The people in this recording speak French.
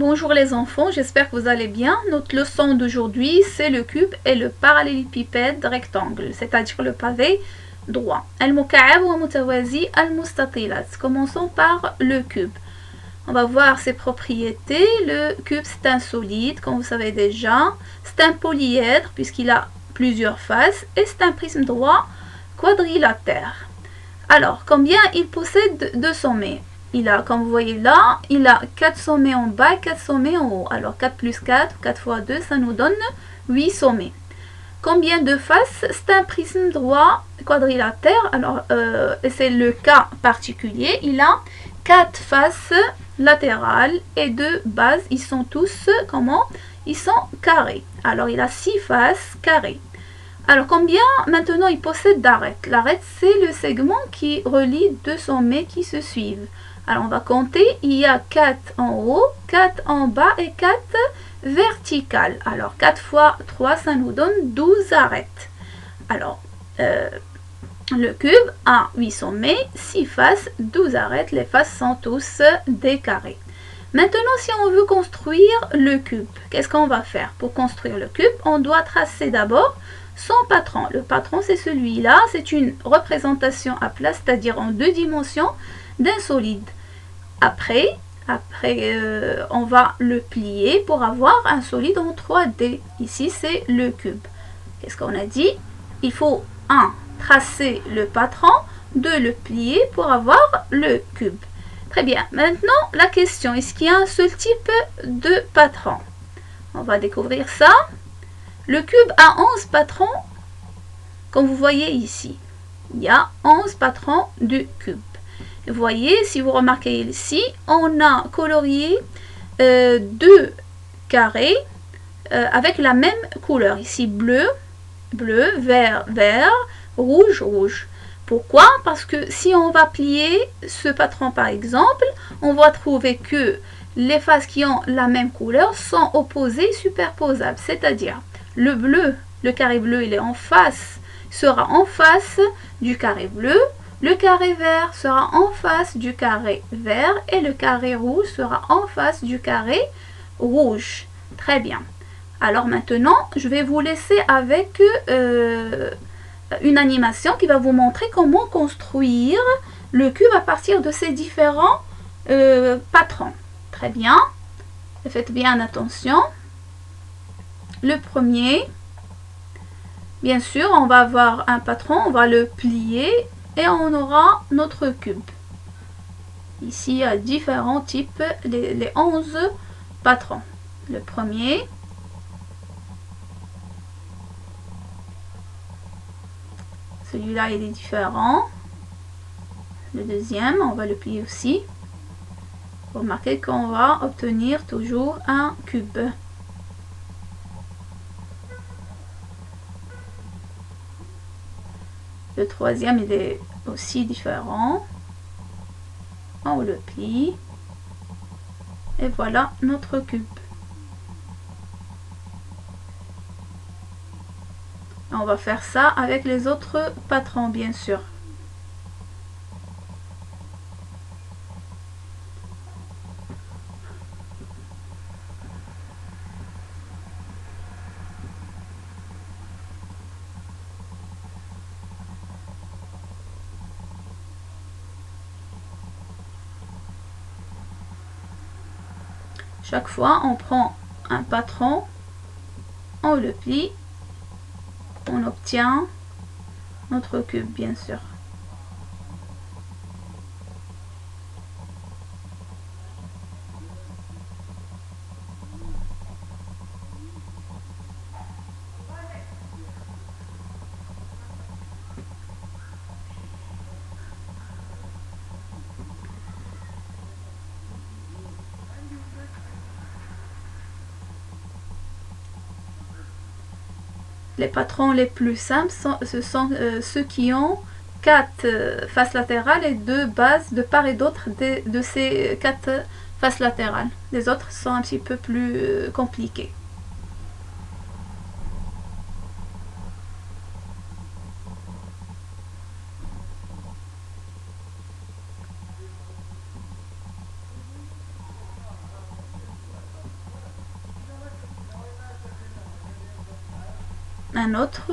Bonjour les enfants, j'espère que vous allez bien. Notre leçon d'aujourd'hui, c'est le cube et le parallélépipède rectangle, c'est-à-dire le pavé droit. Al-muka'ab wa mutawazi al-mustatilat. Commençons par le cube. On va voir ses propriétés. Le cube, c'est un solide, comme vous savez déjà. C'est un polyèdre, puisqu'il a plusieurs faces. Et c'est un prisme droit quadrilatère. Alors, combien il possède de sommets? Il a, comme vous voyez là, il a 4 sommets en bas et 4 sommets en haut. Alors 4 plus 4, 4 fois 2, ça nous donne 8 sommets. Combien de faces? C'est un prisme droit quadrilatère. Alors, c'est le cas particulier. Il a 4 faces latérales et 2 bases. Ils sont tous, comment? Ils sont carrés. Alors, il a 6 faces carrées. Alors, combien maintenant il possède d'arêtes? L'arête, c'est le segment qui relie deux sommets qui se suivent. Alors, on va compter. Il y a 4 en haut, 4 en bas et 4 verticales. Alors, 4 fois 3, ça nous donne 12 arêtes. Alors, le cube a 8 sommets, 6 faces, 12 arêtes. Les faces sont tous des carrés. Maintenant, si on veut construire le cube, qu'est-ce qu'on va faire? Pour construire le cube, on doit tracer d'abord son patron. Le patron, c'est celui-là. C'est une représentation à plat, c'est-à-dire en 2 dimensions d'un solide. Après, on va le plier pour avoir un solide en 3D. Ici, c'est le cube. Qu'est-ce qu'on a dit? Il faut 1. Tracer le patron, 2. Le plier pour avoir le cube. Très bien. Maintenant, la question, est-ce qu'il y a un seul type de patron? On va découvrir ça. Le cube a 11 patrons, comme vous voyez ici. Il y a 11 patrons du cube. Vous voyez, si vous remarquez ici, on a colorié 2 carrés avec la même couleur. Ici, bleu, bleu, vert, vert, rouge, rouge. Pourquoi? Parce que si on va plier ce patron par exemple, on va trouver que les faces qui ont la même couleur sont opposées superposables. C'est-à-dire, le bleu, le carré bleu, il est en face, sera en face du carré bleu. Le carré vert sera en face du carré vert et le carré rouge sera en face du carré rouge. Très bien. Alors maintenant, je vais vous laisser avec une animation qui va vous montrer comment construire le cube à partir de ces différents patrons. Très bien. Faites bien attention. Le premier, bien sûr, on va avoir un patron, on va le plier et on aura notre cube. Ici, il y a différents types, les 11 patrons. Le premier, celui-là, il est différent. Le deuxième, on va le plier aussi. Remarquez qu'on va obtenir toujours un cube. Le troisième, il est aussi différent. On le plie. Et voilà notre cube. On va faire ça avec les autres patrons, bien sûr. Chaque fois, on prend un patron, on le plie, on obtient notre cube, bien sûr. Les patrons les plus simples, ce sont ceux qui ont 4 faces latérales et 2 bases de part et d'autre de ces 4 faces latérales. Les autres sont un petit peu plus compliqués. Un autre.